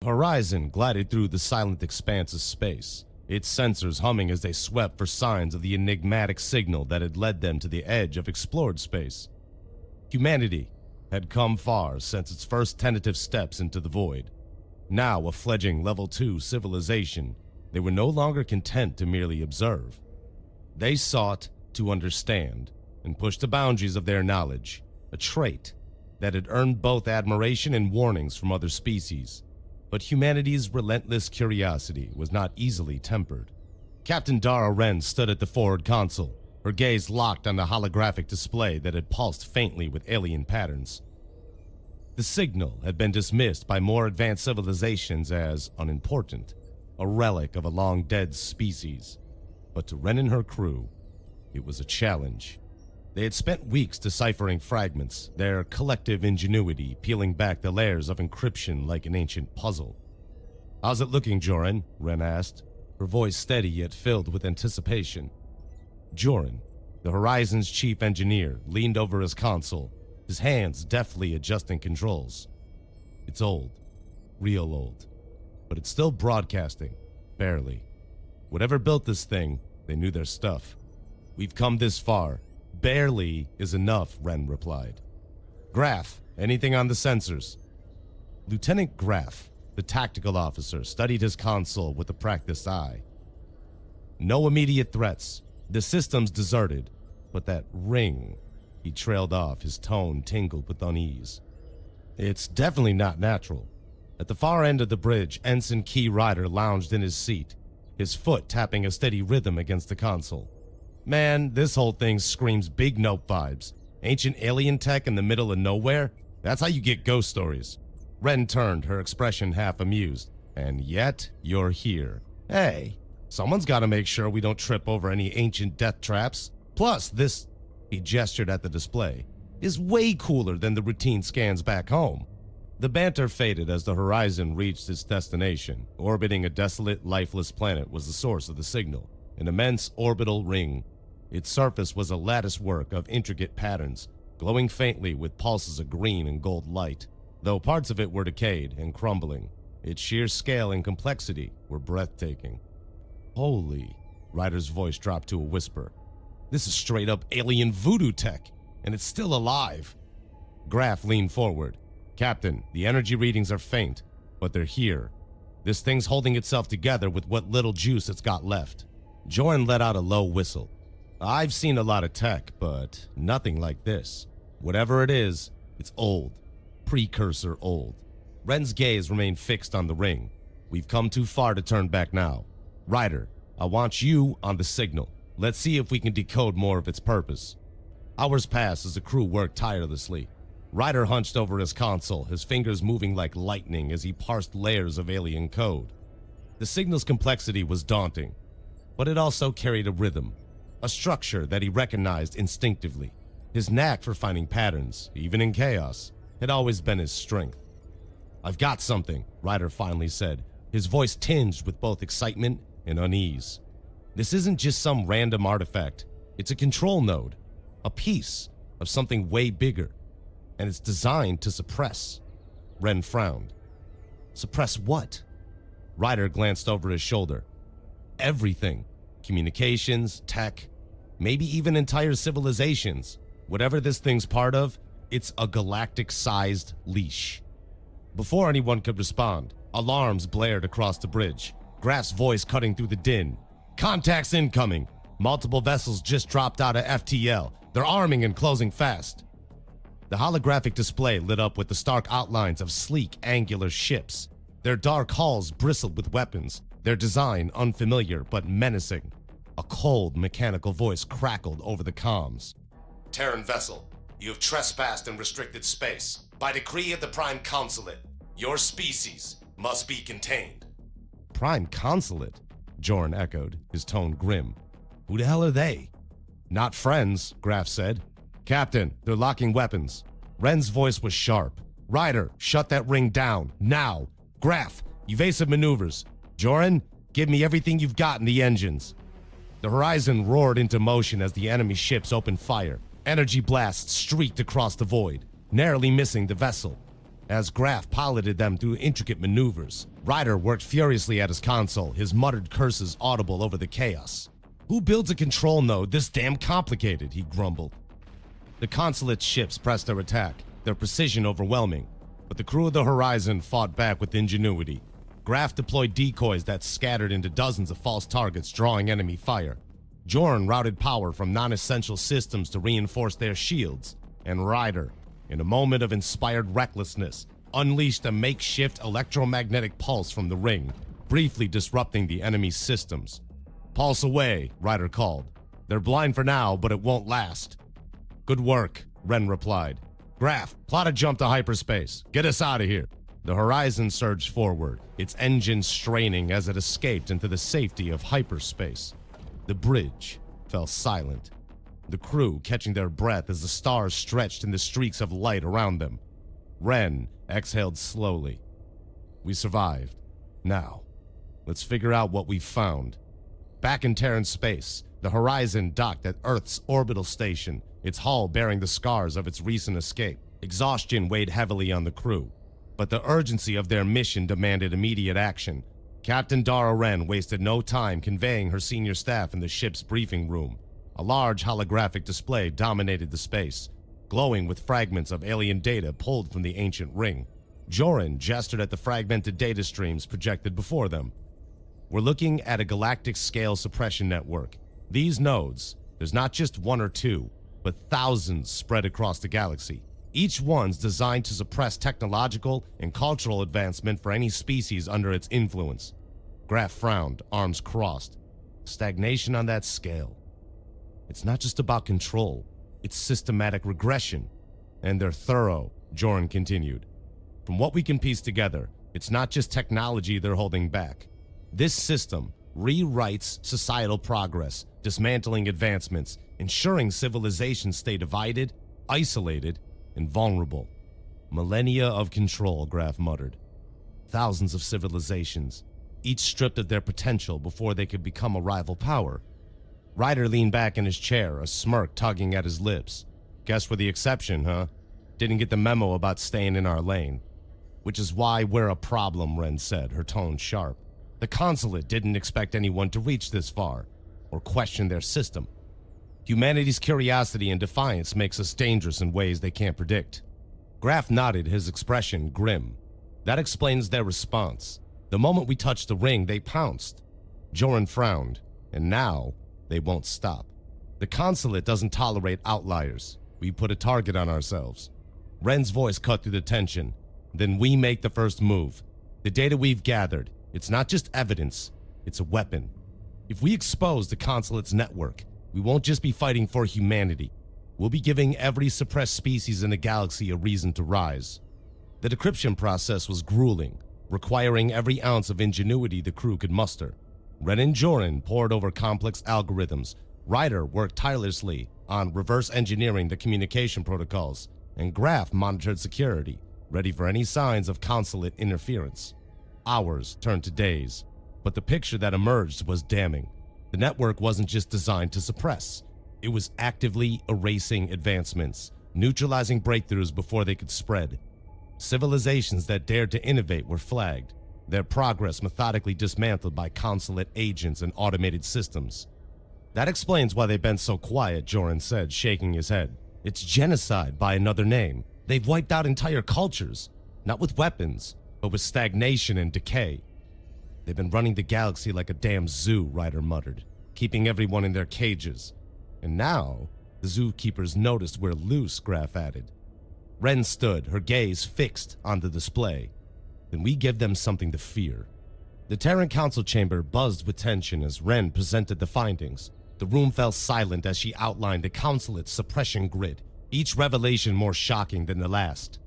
Horizon glided through the silent expanse of space, its sensors humming as they swept for signs of the enigmatic signal that had led them to the edge of explored space. Humanity had come far since its first tentative steps into the void. Now a fledgling Level 2 civilization, they were no longer content to merely observe. They sought to understand and push the boundaries of their knowledge, a trait that had earned both admiration and warnings from other species. But humanity's relentless curiosity was not easily tempered. Captain Dara Wren stood at the forward console, her gaze locked on the holographic display that had pulsed faintly with alien patterns. The signal had been dismissed by more advanced civilizations as unimportant, a relic of a long-dead species. But to Wren and her crew, it was a challenge. They had spent weeks deciphering fragments, their collective ingenuity peeling back the layers of encryption like an ancient puzzle. "How's it looking, Joran?" Wren asked, her voice steady yet filled with anticipation. Joran, the Horizon's chief engineer, leaned over his console, his hands deftly adjusting controls. "It's old, real old, but it's still broadcasting, barely. Whatever built this thing, they knew their stuff. We've come this far. Barely is enough," Wren replied. "Graf, anything on the sensors?" Lieutenant Graf, the tactical officer, studied his console with a practiced eye. "No immediate threats. The system's deserted, but that ring," he trailed off, his tone tingled with unease. "It's definitely not natural." At the far end of the bridge, Ensign Key Ryder lounged in his seat, his foot tapping a steady rhythm against the console. "Man, this whole thing screams Big Nope vibes. Ancient alien tech in the middle of nowhere? That's how you get ghost stories." Wren turned, her expression half amused. "And yet, you're here. Hey, someone's got to make sure we don't trip over any ancient death traps. Plus, this," he gestured at the display, "is way cooler than the routine scans back home." The banter faded as the Horizon reached its destination. Orbiting a desolate, lifeless planet was the source of the signal, an immense orbital ring. Its surface was a latticework of intricate patterns, glowing faintly with pulses of green and gold light. Though parts of it were decayed and crumbling, its sheer scale and complexity were breathtaking. "Holy," Ryder's voice dropped to a whisper. "This is straight up alien voodoo tech, and it's still alive." Graf leaned forward. "Captain, the energy readings are faint, but they're here. This thing's holding itself together with what little juice it's got left." Joran let out a low whistle. "I've seen a lot of tech, but nothing like this. Whatever it is, it's old. Precursor old." Wren's gaze remained fixed on the ring. "We've come too far to turn back now. Ryder, I want you on the signal. Let's see if we can decode more of its purpose." Hours passed as the crew worked tirelessly. Ryder hunched over his console, his fingers moving like lightning as he parsed layers of alien code. The signal's complexity was daunting, but it also carried a rhythm, a structure that he recognized instinctively. His knack for finding patterns, even in chaos, had always been his strength. "I've got something," Ryder finally said, his voice tinged with both excitement and unease. "This isn't just some random artifact. It's a control node, a piece of something way bigger, and it's designed to suppress." Wren frowned. "Suppress what?" Ryder glanced over his shoulder. "Everything. Communications, tech, maybe even entire civilizations. Whatever this thing's part of, it's a galactic-sized leash." Before anyone could respond, alarms blared across the bridge, Graf's voice cutting through the din. "Contacts incoming. Multiple vessels just dropped out of FTL. They're arming and closing fast." The holographic display lit up with the stark outlines of sleek, angular ships. Their dark hulls bristled with weapons, their design unfamiliar but menacing. A cold, mechanical voice crackled over the comms. "Terran vessel, you have trespassed in restricted space. By decree of the Prime Consulate, your species must be contained." "Prime Consulate?" Joran echoed, his tone grim. "Who the hell are they?" "Not friends," Graf said. "Captain, they're locking weapons." Wren's voice was sharp. "Ryder, shut that ring down, now. Graf, evasive maneuvers. Joran, give me everything you've got in the engines." The Horizon roared into motion as the enemy ships opened fire. Energy blasts streaked across the void, narrowly missing the vessel. As Graf piloted them through intricate maneuvers, Ryder worked furiously at his console, his muttered curses audible over the chaos. "Who builds a control node this damn complicated?" he grumbled. The consulate's ships pressed their attack, their precision overwhelming, but the crew of the Horizon fought back with ingenuity. Graf deployed decoys that scattered into dozens of false targets, drawing enemy fire. Joran routed power from non-essential systems to reinforce their shields, and Ryder, in a moment of inspired recklessness, unleashed a makeshift electromagnetic pulse from the ring, briefly disrupting the enemy's systems. "Pulse away," Ryder called. "They're blind for now, but it won't last." "Good work," Ren replied. "Graf, plot a jump to hyperspace. Get us out of here." The Horizon surged forward, its engine straining as it escaped into the safety of hyperspace. The bridge fell silent, the crew catching their breath as the stars stretched in the streaks of light around them. Ren exhaled slowly. "We survived. Now, let's figure out what we've found." Back in Terran space, the Horizon docked at Earth's orbital station, its hull bearing the scars of its recent escape. Exhaustion weighed heavily on the crew, but the urgency of their mission demanded immediate action. Captain Dara Wren wasted no time conveying her senior staff in the ship's briefing room. A large holographic display dominated the space, glowing with fragments of alien data pulled from the ancient ring. Joran gestured at the fragmented data streams projected before them. "We're looking at a galactic-scale suppression network. These nodes, there's not just one or two, but thousands spread across the galaxy. Each one's designed to suppress technological and cultural advancement for any species under its influence." Graf frowned, arms crossed. Stagnation on that scale. It's not just about control, it's systematic regression. "And they're thorough," Joran continued. "From what we can piece together, it's not just technology they're holding back. This system rewrites societal progress, dismantling advancements, ensuring civilizations stay divided, isolated, and vulnerable." "Millennia of control," Graf muttered. "Thousands of civilizations, each stripped of their potential before they could become a rival power." Ryder leaned back in his chair, a smirk tugging at his lips. "Guess we're the exception, huh? Didn't get the memo about staying in our lane." "Which is why we're a problem," Ren said, her tone sharp. "The consulate didn't expect anyone to reach this far, or question their system. Humanity's curiosity and defiance makes us dangerous in ways they can't predict." Graf nodded, his expression grim. "That explains their response. The moment we touched the ring, they pounced." Joran frowned. "And now, they won't stop. The consulate doesn't tolerate outliers. We put a target on ourselves." Ren's voice cut through the tension. "Then we make the first move. The data we've gathered, it's not just evidence, it's a weapon. If we expose the consulate's network, we won't just be fighting for humanity. We'll be giving every suppressed species in the galaxy a reason to rise." The decryption process was grueling, requiring every ounce of ingenuity the crew could muster. Ren and Joran pored over complex algorithms. Ryder worked tirelessly on reverse engineering the communication protocols, and Graf monitored security, ready for any signs of consulate interference. Hours turned to days, but the picture that emerged was damning. The network wasn't just designed to suppress. It was actively erasing advancements, neutralizing breakthroughs before they could spread. Civilizations that dared to innovate were flagged, their progress methodically dismantled by consulate agents and automated systems. "That explains why they've been so quiet," Joran said, shaking his head. "It's genocide by another name. They've wiped out entire cultures, not with weapons, but with stagnation and decay." "They've been running the galaxy like a damn zoo," Ryder muttered, "keeping everyone in their cages. And now, the zookeepers noticed we're loose," Graf added. Ren stood, her gaze fixed on the display. "Then we give them something to fear." The Terran Council chamber buzzed with tension as Ren presented the findings. The room fell silent as she outlined the consulate's suppression grid, each revelation more shocking than the last.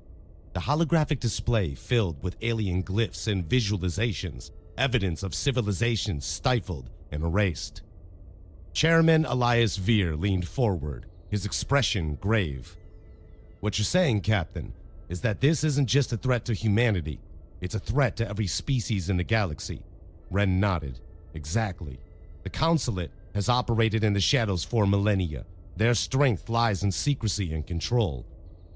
The holographic display filled with alien glyphs and visualizations, evidence of civilizations stifled and erased. Chairman Elias Veer leaned forward, his expression grave. "What you're saying, Captain, is that this isn't just a threat to humanity, it's a threat to every species in the galaxy." Ren nodded. "Exactly. The consulate has operated in the shadows for millennia. Their strength lies in secrecy and control.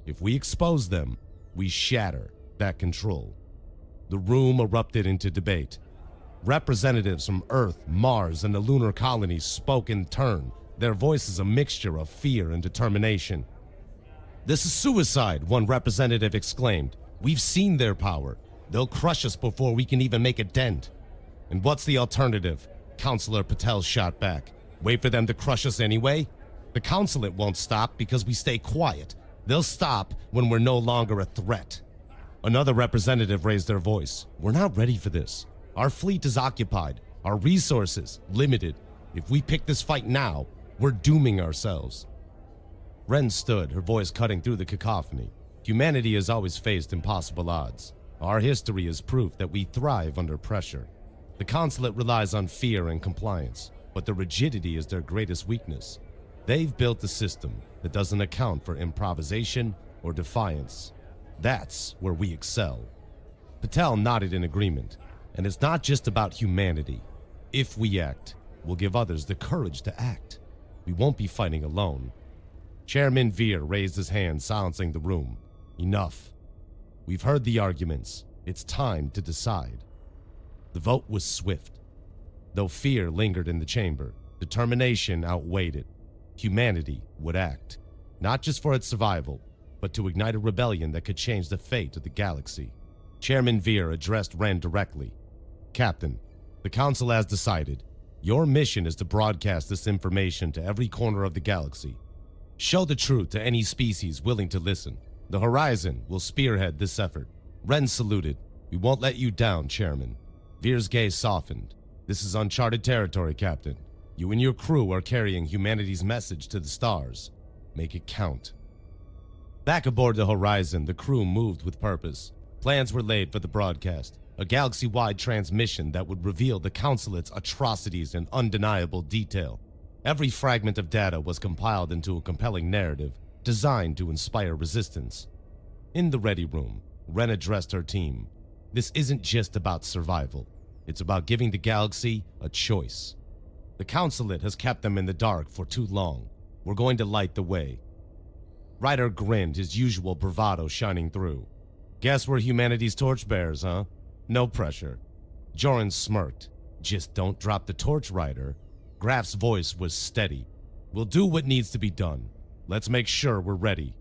If we expose them, we shatter, that control. The room erupted into debate. Representatives from Earth, Mars, and the lunar colonies spoke in turn, their voices a mixture of fear and determination. "This is suicide," one representative exclaimed. "We've seen their power. They'll crush us before we can even make a dent." "And what's the alternative?" Councilor Patel shot back. "Wait for them to crush us anyway? The consulate won't stop because we stay quiet. They'll stop when we're no longer a threat." Another representative raised their voice. "We're not ready for this. Our fleet is occupied, our resources limited. If we pick this fight now, we're dooming ourselves." Ren stood, her voice cutting through the cacophony. "Humanity has always faced impossible odds. Our history is proof that we thrive under pressure. The consulate relies on fear and compliance, but the rigidity is their greatest weakness. They've built a system that doesn't account for improvisation or defiance. That's where we excel." Patel nodded in agreement. "And it's not just about humanity. If we act, we'll give others the courage to act. We won't be fighting alone." Chairman Veer raised his hand, silencing the room. "Enough. We've heard the arguments. It's time to decide." The vote was swift. Though fear lingered in the chamber, determination outweighed it. Humanity would act, not just for its survival, but to ignite a rebellion that could change the fate of the galaxy. Chairman Veer addressed Ren directly. "Captain, the Council has decided. Your mission is to broadcast this information to every corner of the galaxy. Show the truth to any species willing to listen. The Horizon will spearhead this effort." Ren saluted. "We won't let you down, Chairman." Veer's gaze softened. "This is uncharted territory, Captain. You and your crew are carrying humanity's message to the stars. Make it count." Back aboard the Horizon, the crew moved with purpose. Plans were laid for the broadcast, a galaxy-wide transmission that would reveal the Consulate's atrocities in undeniable detail. Every fragment of data was compiled into a compelling narrative designed to inspire resistance. In the ready room, Ren addressed her team. "This isn't just about survival. It's about giving the galaxy a choice. The Consulate has kept them in the dark for too long. We're going to light the way." Ryder grinned, his usual bravado shining through. "Guess we're humanity's torchbearers, huh? No pressure." Joran smirked. "Just don't drop the torch, Ryder." Graf's voice was steady. "We'll do what needs to be done. Let's make sure we're ready."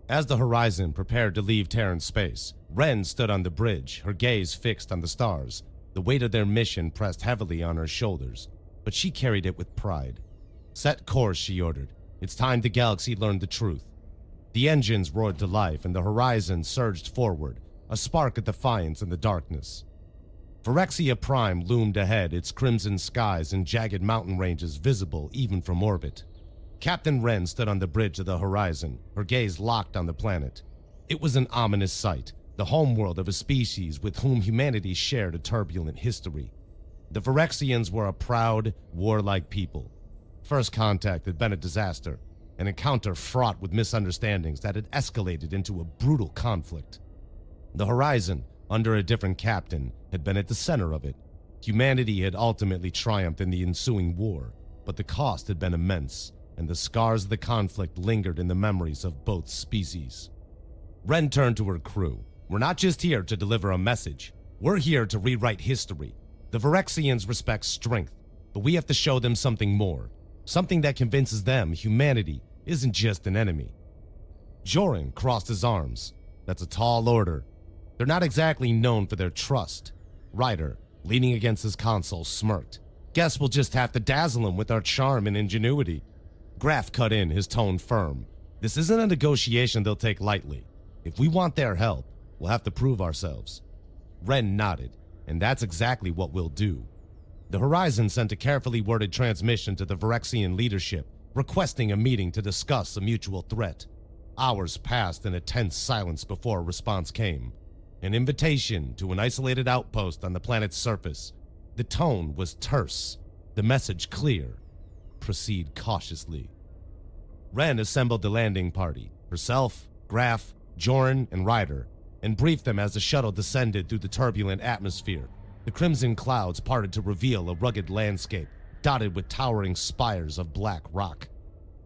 As the Horizon prepared to leave Terran space, Ren stood on the bridge, her gaze fixed on the stars. The weight of their mission pressed heavily on her shoulders, but she carried it with pride. "Set course," she ordered. "It's time the galaxy learned the truth." The engines roared to life and the Horizon surged forward, a spark of defiance in the darkness. Phyrexia Prime loomed ahead, its crimson skies and jagged mountain ranges visible even from orbit. Captain Ren stood on the bridge of the Horizon, her gaze locked on the planet. It was an ominous sight, the homeworld of a species with whom humanity shared a turbulent history. The Phyrexians were a proud, warlike people. First contact had been a disaster, an encounter fraught with misunderstandings that had escalated into a brutal conflict. The Horizon, under a different captain, had been at the center of it. Humanity had ultimately triumphed in the ensuing war, but the cost had been immense, and the scars of the conflict lingered in the memories of both species. Ren turned to her crew. "We're not just here to deliver a message. We're here to rewrite history. The Phyrexians respect strength, but we have to show them something more. Something that convinces them humanity isn't just an enemy." Joran crossed his arms. "That's a tall order. They're not exactly known for their trust." Ryder, leaning against his console, smirked. "Guess we'll just have to dazzle them with our charm and ingenuity." Graf cut in, his tone firm. "This isn't a negotiation they'll take lightly. If we want their help, we'll have to prove ourselves." Ren nodded, "And that's exactly what we'll do." The Horizon sent a carefully worded transmission to the Phyrexian leadership, requesting a meeting to discuss a mutual threat. Hours passed in a tense silence before a response came. An invitation to an isolated outpost on the planet's surface. The tone was terse, the message clear. Proceed cautiously. Ren assembled the landing party, herself, Graf, Joran, and Ryder, and briefed them as the shuttle descended through the turbulent atmosphere. The crimson clouds parted to reveal a rugged landscape, dotted with towering spires of black rock.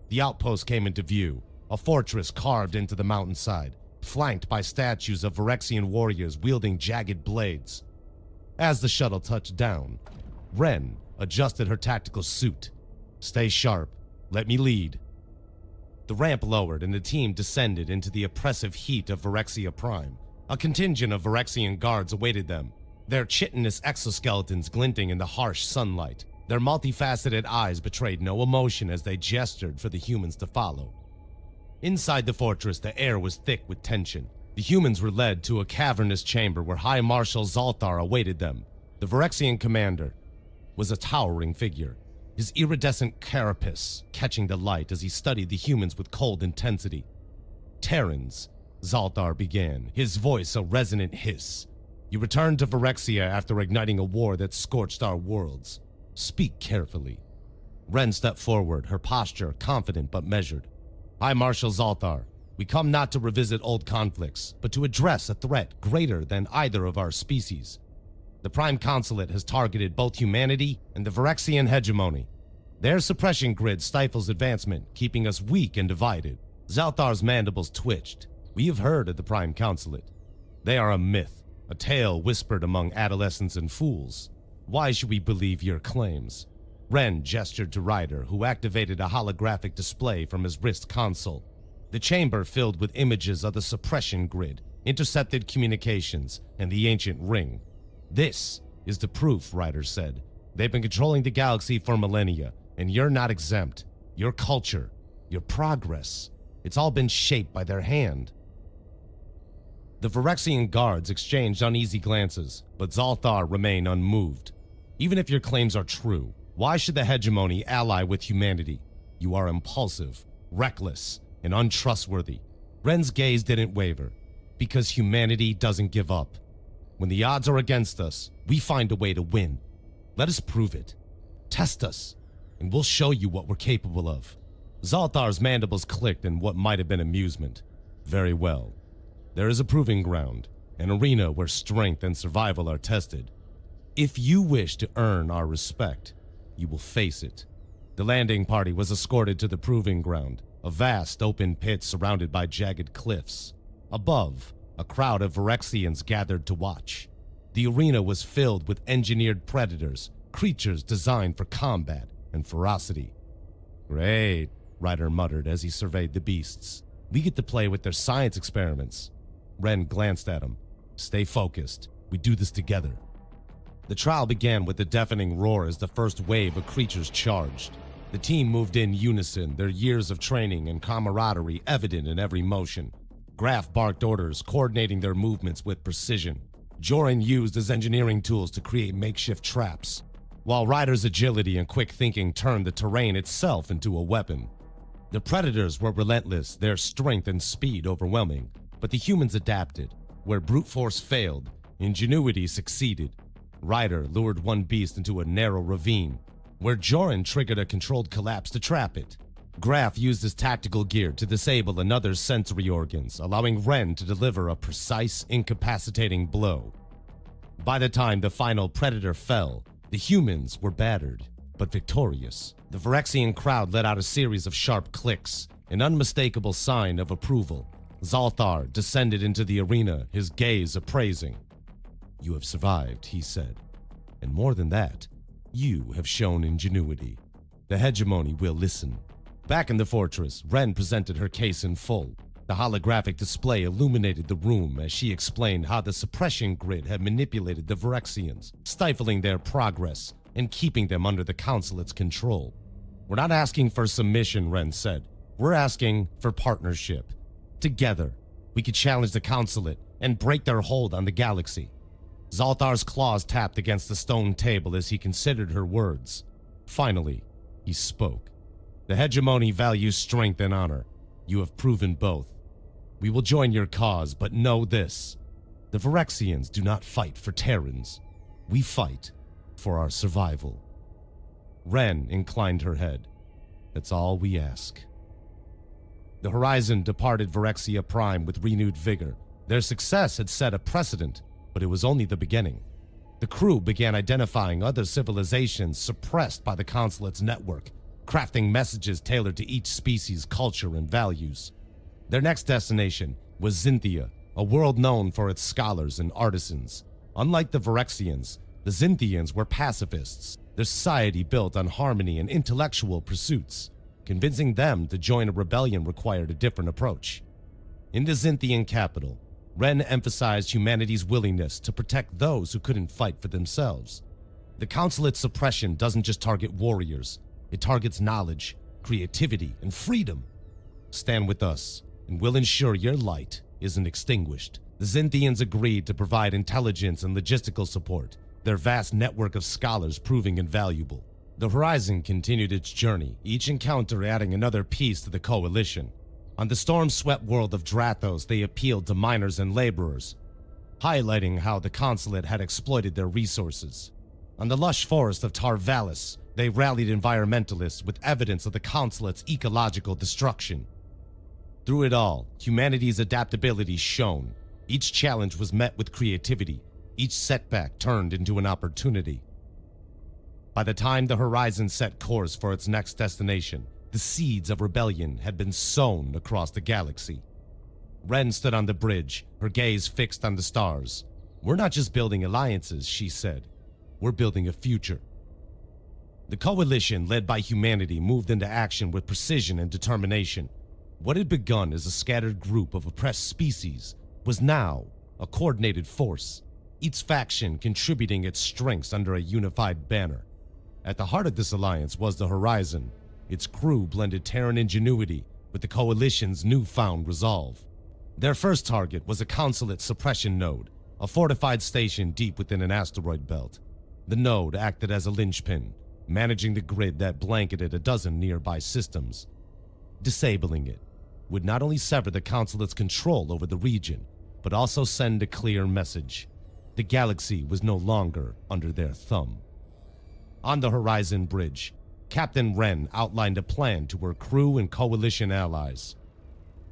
The outpost came into view, a fortress carved into the mountainside, flanked by statues of Phyrexian warriors wielding jagged blades. As the shuttle touched down, Ren adjusted her tactical suit. "Stay sharp. Let me lead." The ramp lowered and the team descended into the oppressive heat of Phyrexia Prime. A contingent of Phyrexian guards awaited them, their chitinous exoskeletons glinting in the harsh sunlight. Their multifaceted eyes betrayed no emotion as they gestured for the humans to follow. Inside the fortress, the air was thick with tension. The humans were led to a cavernous chamber where High Marshal Zalthar awaited them. The Phyrexian commander was a towering figure, his iridescent carapace catching the light as he studied the humans with cold intensity. "Terrans," Zalthar began, his voice a resonant hiss. "You returned to Phyrexia after igniting a war that scorched our worlds. Speak carefully." Ren stepped forward, her posture confident but measured. "High Marshal Zalthar, we come not to revisit old conflicts, but to address a threat greater than either of our species. The Prime Consulate has targeted both humanity and the Phyrexian hegemony. Their suppression grid stifles advancement, keeping us weak and divided." Zalthar's mandibles twitched. "We have heard of the Prime Consulate. They are a myth, a tale whispered among adolescents and fools. Why should we believe your claims?" Ren gestured to Ryder, who activated a holographic display from his wrist console. The chamber filled with images of the suppression grid, intercepted communications, and the ancient ring. "This is the proof," Ryder said. "They've been controlling the galaxy for millennia, and you're not exempt. Your culture, your progress, it's all been shaped by their hand." The Phyrexian guards exchanged uneasy glances, but Zalthar remained unmoved. "Even if your claims are true, why should the hegemony ally with humanity? You are impulsive, reckless, and untrustworthy." Ren's gaze didn't waver. "Because humanity doesn't give up. When the odds are against us, we find a way to win. Let us prove it. Test us, and we'll show you what we're capable of." Zalthar's mandibles clicked in what might have been amusement. "Very well. There is a proving ground, an arena where strength and survival are tested. If you wish to earn our respect, you will face it." The landing party was escorted to the proving ground, a vast open pit surrounded by jagged cliffs. Above, a crowd of Phyrexians gathered to watch. The arena was filled with engineered predators, creatures designed for combat and ferocity. "Great," Ryder muttered as he surveyed the beasts. "We get to play with their science experiments." Ren glanced at him. "Stay focused. We do this together." The trial began with a deafening roar as the first wave of creatures charged. The team moved in unison, their years of training and camaraderie evident in every motion. Graf barked orders, coordinating their movements with precision. Joran used his engineering tools to create makeshift traps, while Ryder's agility and quick thinking turned the terrain itself into a weapon. The predators were relentless, their strength and speed overwhelming, but the humans adapted. Where brute force failed, ingenuity succeeded. Ryder lured one beast into a narrow ravine, where Joran triggered a controlled collapse to trap it. Graf used his tactical gear to disable another's sensory organs, allowing Ren to deliver a precise, incapacitating blow. By the time the final predator fell, the humans were battered, but victorious. The Phyrexian crowd let out a series of sharp clicks, an unmistakable sign of approval. Zalthar descended into the arena, his gaze appraising. "You have survived," he said. "And more than that, you have shown ingenuity. The hegemony will listen." Back in the fortress, Ren presented her case in full. The holographic display illuminated the room as she explained how the suppression grid had manipulated the Phyrexians, stifling their progress and keeping them under the Consulate's control. "We're not asking for submission," Ren said. "We're asking for partnership. Together, we could challenge the Consulate and break their hold on the galaxy." Zalthar's claws tapped against the stone table as he considered her words. Finally, he spoke. "The hegemony values strength and honor. You have proven both. We will join your cause, but know this. The Phyrexians do not fight for Terrans. We fight for our survival." Ren inclined her head. "That's all we ask." The Horizon departed Phyrexia Prime with renewed vigor. Their success had set a precedent, but it was only the beginning. The crew began identifying other civilizations suppressed by the Consulate's network, crafting messages tailored to each species' culture and values. Their next destination, was Xynthia, a world known for its scholars and artisans. Unlike the Virexians, the Xynthians were pacifists, their society built on harmony and intellectual pursuits. Convincing them to join a rebellion required a different approach. In the Xynthian capital, Ren emphasized humanity's willingness to protect those who couldn't fight for themselves. The consulate's suppression doesn't just target warriors, it targets knowledge, creativity, and freedom. Stand with us, and we'll ensure your light isn't extinguished. The Xynthians agreed to provide intelligence and logistical support, their vast network of scholars proving invaluable. The Horizon continued its journey, each encounter adding another piece to the coalition. On the storm-swept world of Drathos, they appealed to miners and laborers, highlighting how the consulate had exploited their resources. On the lush forest of Tarvalis, they rallied environmentalists with evidence of the consulate's ecological destruction. Through it all, humanity's adaptability shone. Each challenge was met with creativity, each setback turned into an opportunity. By the time the Horizon set course for its next destination, the seeds of rebellion had been sown across the galaxy. Ren stood on the bridge, her gaze fixed on the stars. "We're not just building alliances," she said. "We're building a future." The coalition, led by humanity, moved into action with precision and determination. What had begun as a scattered group of oppressed species was now a coordinated force, each faction contributing its strengths under a unified banner. At the heart of this alliance was the Horizon. Its crew blended Terran ingenuity with the Coalition's newfound resolve. Their first target was a consulate suppression node, a fortified station deep within an asteroid belt. The node acted as a linchpin, managing the grid that blanketed a dozen nearby systems. Disabling it would not only sever the consulate's control over the region, but also send a clear message. The galaxy was no longer under their thumb. On the Horizon Bridge, Captain Ren outlined a plan to her crew and coalition allies.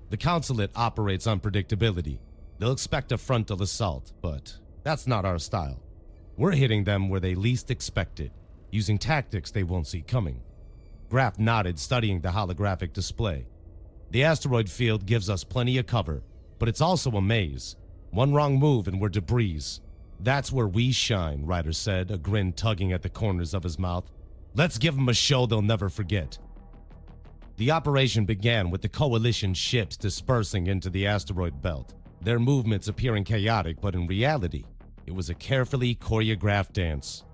The consulate operates on predictability. They'll expect a frontal assault, but that's not our style. We're hitting them where they least expect it, using tactics they won't see coming. Graf nodded, studying the holographic display. The asteroid field gives us plenty of cover, but it's also a maze. One wrong move and we're debris. "That's where we shine," Ryder said, a grin tugging at the corners of his mouth. "Let's give them a show they'll never forget." The operation began with the coalition ships dispersing into the asteroid belt, their movements appearing chaotic, but in reality, it was a carefully choreographed dance.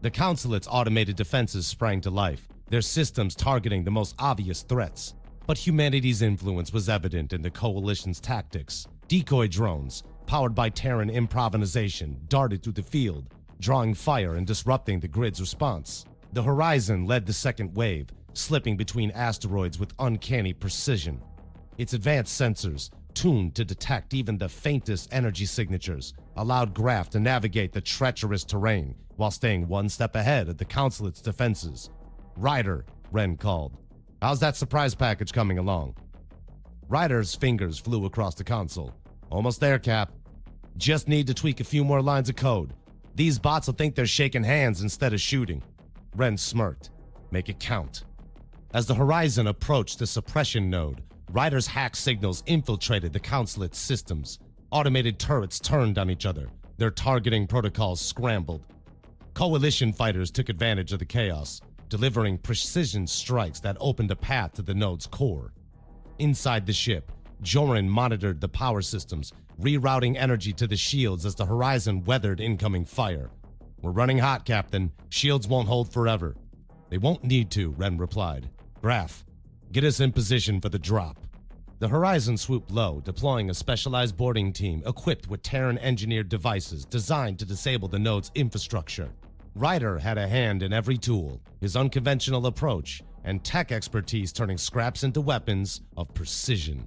The consulate's automated defenses sprang to life, their systems targeting the most obvious threats. But humanity's influence was evident in the coalition's tactics. Decoy drones, powered by Terran improvisation, darted through the field, drawing fire and disrupting the grid's response. The Horizon led the second wave, slipping between asteroids with uncanny precision. Its advanced sensors, tuned to detect even the faintest energy signatures, allowed Graf to navigate the treacherous terrain while staying one step ahead of the consulate's defenses. "Ryder," Ren called. "How's that surprise package coming along?" Ryder's fingers flew across the console. "Almost there, Cap. Just need to tweak a few more lines of code. These bots will think they're shaking hands instead of shooting." Ren smirked. "Make it count." As the Horizon approached the suppression node, Ryder's hack signals infiltrated the consulate's systems. Automated turrets turned on each other, their targeting protocols scrambled. Coalition fighters took advantage of the chaos, delivering precision strikes that opened a path to the node's core. Inside the ship, Joran monitored the power systems, rerouting energy to the shields as the Horizon weathered incoming fire. "We're running hot, Captain. Shields won't hold forever." "They won't need to," Ren replied. "Graf, get us in position for the drop." The Horizon swooped low, deploying a specialized boarding team equipped with Terran-engineered devices designed to disable the node's infrastructure. Ryder had a hand in every tool, his unconventional approach and tech expertise turning scraps into weapons of precision.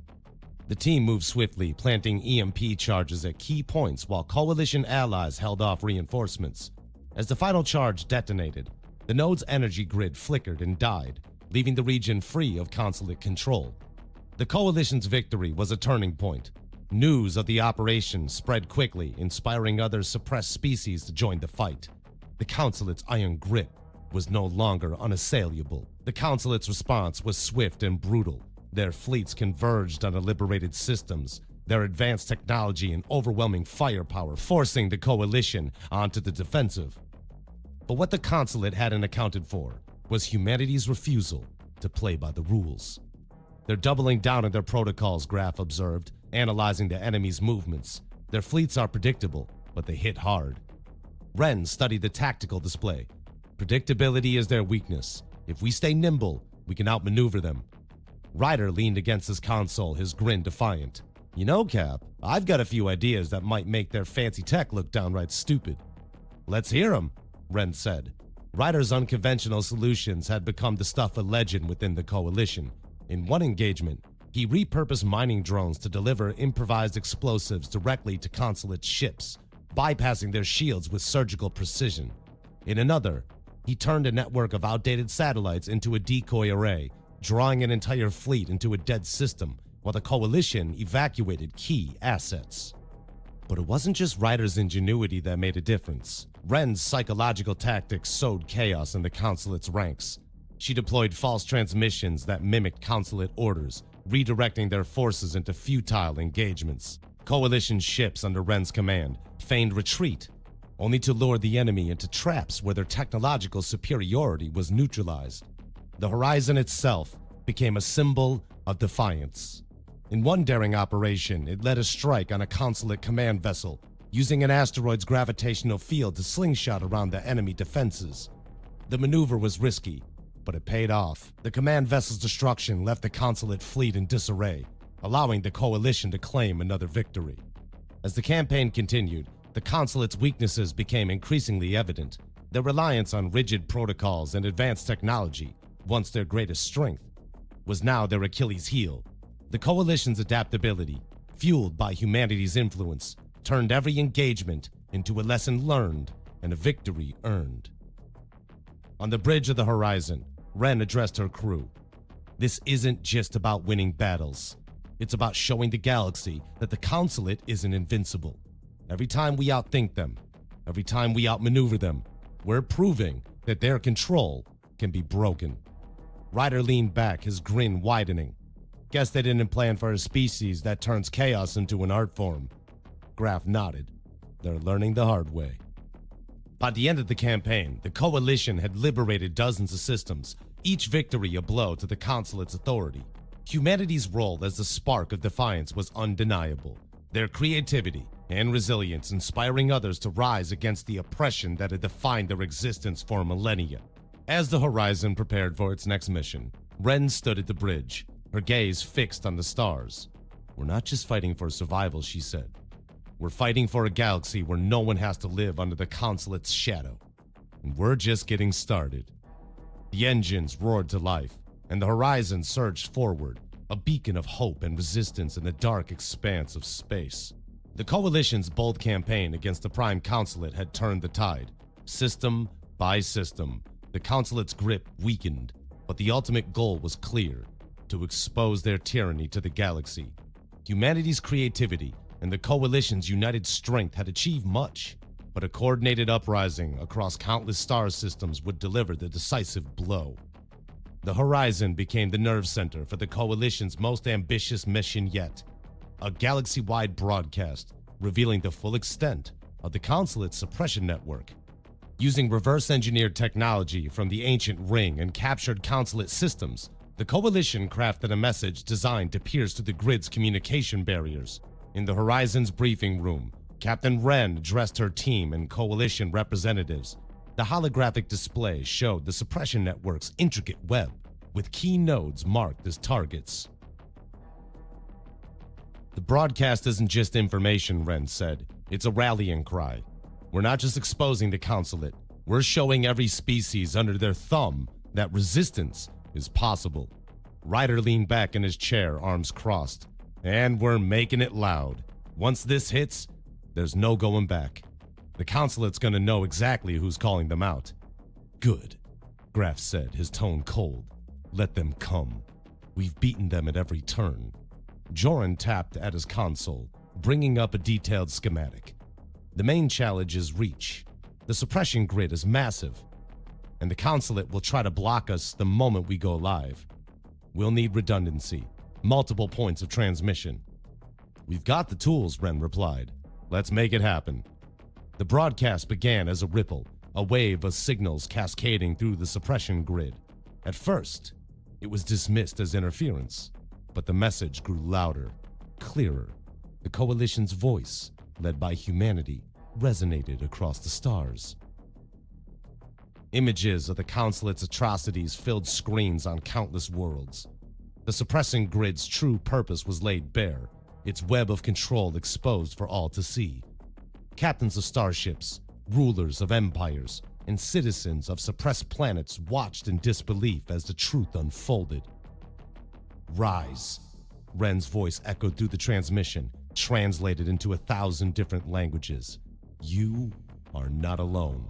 The team moved swiftly, planting EMP charges at key points while Coalition allies held off reinforcements. As the final charge detonated, the node's energy grid flickered and died, leaving the region free of consulate control. The Coalition's victory was a turning point. News of the operation spread quickly, inspiring other suppressed species to join the fight. The consulate's iron grip was no longer unassailable. The consulate's response was swift and brutal. Their fleets converged on the liberated systems, their advanced technology and overwhelming firepower forcing the coalition onto the defensive. But what the consulate hadn't accounted for was humanity's refusal to play by the rules. They're doubling down on their protocols, Graf observed, analyzing the enemy's movements. Their fleets are predictable, but they hit hard. Wren studied the tactical display. Predictability is their weakness. If we stay nimble, we can outmaneuver them. Ryder leaned against his console, his grin defiant. You know, Cap, I've got a few ideas that might make their fancy tech look downright stupid. Let's hear 'em, Wren said. Ryder's unconventional solutions had become the stuff of legend within the coalition. In one engagement, he repurposed mining drones to deliver improvised explosives directly to consulate ships, bypassing their shields with surgical precision. In another, he turned a network of outdated satellites into a decoy array, drawing an entire fleet into a dead system, while the coalition evacuated key assets. But it wasn't just Ryder's ingenuity that made a difference. Wren's psychological tactics sowed chaos in the consulate's ranks. She deployed false transmissions that mimicked consulate orders, redirecting their forces into futile engagements. Coalition ships under Wren's command feigned retreat, only to lure the enemy into traps where their technological superiority was neutralized. The horizon itself became a symbol of defiance. In one daring operation, it led a strike on a consulate command vessel, using an asteroid's gravitational field to slingshot around the enemy defenses. The maneuver was risky, but it paid off. The command vessel's destruction left the consulate fleet in disarray, allowing the coalition to claim another victory. As the campaign continued, the consulate's weaknesses became increasingly evident. Their reliance on rigid protocols and advanced technology, once their greatest strength, was now their Achilles heel. The coalition's adaptability, fueled by humanity's influence, turned every engagement into a lesson learned and a victory earned. On the bridge of the horizon, Wren addressed her crew. This isn't just about winning battles. It's about showing the galaxy that the consulate isn't invincible. Every time we outthink them, every time we outmaneuver them, we're proving that their control can be broken. Ryder leaned back, his grin widening. Guess they didn't plan for a species that turns chaos into an art form. Graf nodded. They're learning the hard way. By the end of the campaign, the coalition had liberated dozens of systems, each victory a blow to the consulate's authority. Humanity's role as the spark of defiance was undeniable, their creativity and resilience inspiring others to rise against the oppression that had defined their existence for millennia. As the horizon prepared for its next mission, Wren stood at the bridge, her gaze fixed on the stars. We're not just fighting for survival, she said. We're fighting for a galaxy where no one has to live under the consulate's shadow. And we're just getting started. The engines roared to life, and the horizon surged forward, a beacon of hope and resistance in the dark expanse of space. The coalition's bold campaign against the Prime Consulate had turned the tide. System by system, the consulate's grip weakened, but the ultimate goal was clear: to expose their tyranny to the galaxy. Humanity's creativity and the coalition's united strength had achieved much, but a coordinated uprising across countless star systems would deliver the decisive blow. The horizon became the nerve center for the coalition's most ambitious mission yet, a galaxy-wide broadcast revealing the full extent of the consulate's suppression network. Using reverse-engineered technology from the ancient ring and captured consulate systems, the coalition crafted a message designed to pierce through the grid's communication barriers. In the Horizon's briefing room, Captain Wren addressed her team and coalition representatives. The holographic display showed the suppression network's intricate web, with key nodes marked as targets. The broadcast isn't just information, Wren said. It's a rallying cry. We're not just exposing the consulate. We're showing every species under their thumb that resistance is possible. Ryder leaned back in his chair, arms crossed. And we're making it loud. Once this hits, there's no going back. The consulate's gonna know exactly who's calling them out. Good, Graf said, his tone cold. Let them come. We've beaten them at every turn. Joran tapped at his console, bringing up a detailed schematic. The main challenge is reach. The suppression grid is massive, and the consulate will try to block us the moment we go live. We'll need redundancy, multiple points of transmission. "We've got the tools," Ren replied. "Let's make it happen." The broadcast began as a ripple, a wave of signals cascading through the suppression grid. At first, it was dismissed as interference, but the message grew louder, clearer. The Coalition's voice, led by humanity, resonated across the stars. Images of the Consulate's atrocities filled screens on countless worlds. The suppressing grid's true purpose was laid bare, its web of control exposed for all to see. Captains of starships, rulers of empires, and citizens of suppressed planets watched in disbelief as the truth unfolded. "Rise," Ren's voice echoed through the transmission, translated into 1,000 different languages. "You are not alone.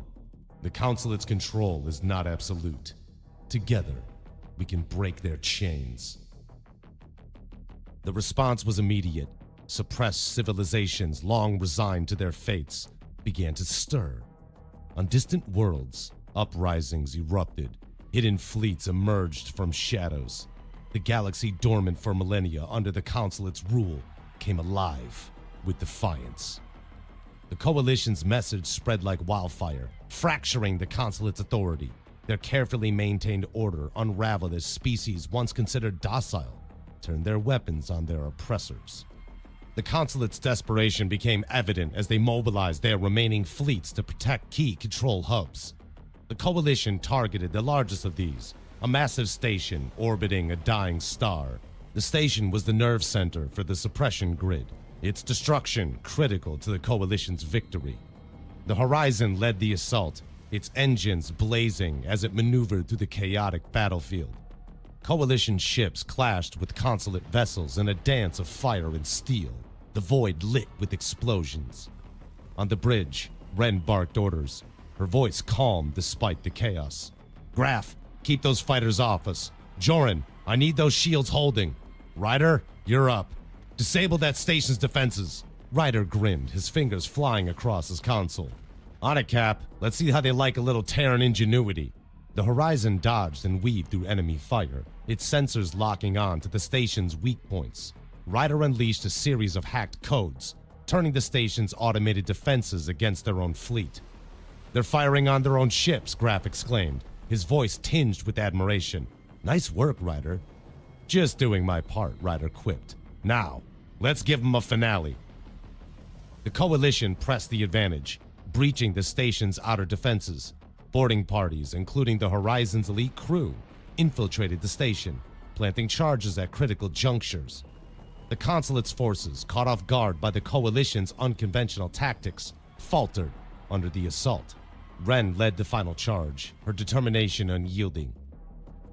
The Consulate's control is not absolute. Together, we can break their chains." The response was immediate. Suppressed civilizations, long resigned to their fates, began to stir. On distant worlds, uprisings erupted. Hidden fleets emerged from shadows. The galaxy dormant for millennia under the Consulate's rule came alive with defiance. The Coalition's message spread like wildfire, fracturing the Consulate's authority. Their carefully maintained order unraveled as species once considered docile turned their weapons on their oppressors. The Consulate's desperation became evident as they mobilized their remaining fleets to protect key control hubs. The Coalition targeted the largest of these, a massive station orbiting a dying star. The station was the nerve center for the suppression grid, its destruction critical to the Coalition's victory. The Horizon led the assault, its engines blazing as it maneuvered through the chaotic battlefield. Coalition ships clashed with Consulate vessels in a dance of fire and steel, the void lit with explosions. On the bridge, Ren barked orders, her voice calm despite the chaos. "Graf, keep those fighters off us. Joran, I need those shields holding. Ryder, you're up. Disable that station's defenses." Ryder grinned, his fingers flying across his console. "On it, Cap. Let's see how they like a little Terran ingenuity." The Horizon dodged and weaved through enemy fire, its sensors locking on to the station's weak points. Ryder unleashed a series of hacked codes, turning the station's automated defenses against their own fleet. "They're firing on their own ships," Graf exclaimed, his voice tinged with admiration. "Nice work, Ryder." "Just doing my part," Ryder quipped. "Now, let's give them a finale." The Coalition pressed the advantage, breaching the station's outer defenses. Boarding parties, including the Horizon's elite crew, infiltrated the station, planting charges at critical junctures. The Consulate's forces, caught off guard by the Coalition's unconventional tactics, faltered under the assault. Ren led the final charge, her determination unyielding.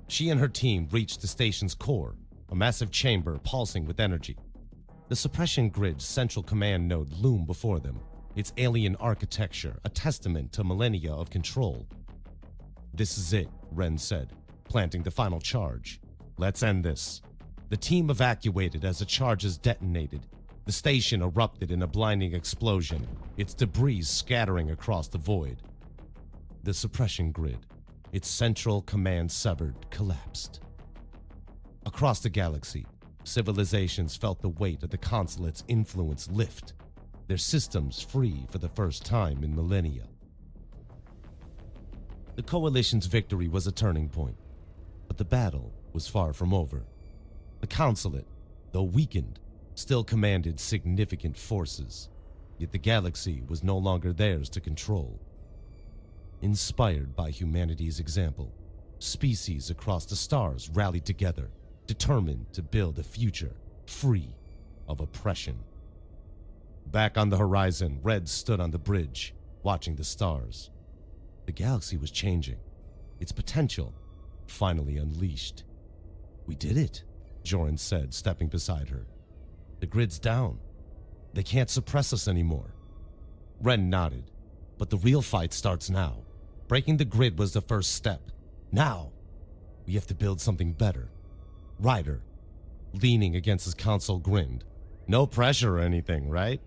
She and her team reached the station's core, a massive chamber pulsing with energy. The suppression grid's central command node loomed before them, its alien architecture a testament to millennia of control. "This is it," Ren said, planting the final charge. "Let's end this." The team evacuated as the charges detonated. The station erupted in a blinding explosion, its debris scattering across the void. The suppression grid, its central command severed, collapsed. Across the galaxy, civilizations felt the weight of the Consulate's influence lift, their systems free for the first time in millennia. The Coalition's victory was a turning point, but the battle was far from over. The Consulate, though weakened, still commanded significant forces, yet the galaxy was no longer theirs to control. Inspired by humanity's example, species across the stars rallied together, determined to build a future free of oppression. Back on the horizon, Red stood on the bridge, watching the stars. The galaxy was changing, its potential finally unleashed. "We did it," Joran said, stepping beside her. "The grid's down. They can't suppress us anymore." Ren nodded. "But the real fight starts now. Breaking the grid was the first step. Now, we have to build something better." Ryder, leaning against his console, grinned. "No pressure or anything, right?"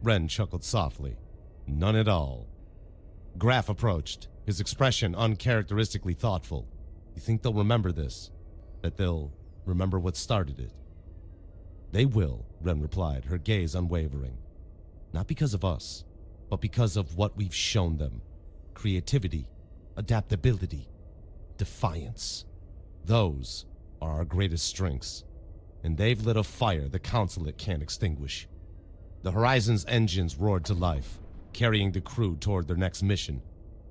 Ren chuckled softly. "None at all." Graf approached, his expression uncharacteristically thoughtful. "You think they'll remember this? That they'll remember what started it?" They will, Ren replied, her gaze unwavering. Not because of us, but because of what we've shown them. Creativity, adaptability, defiance. Those are our greatest strengths, and they've lit a fire the Consulate can't extinguish. The Horizon's engines roared to life, carrying the crew toward their next mission.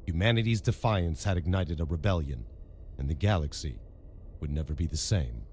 Humanity's defiance had ignited a rebellion, and the galaxy would never be the same.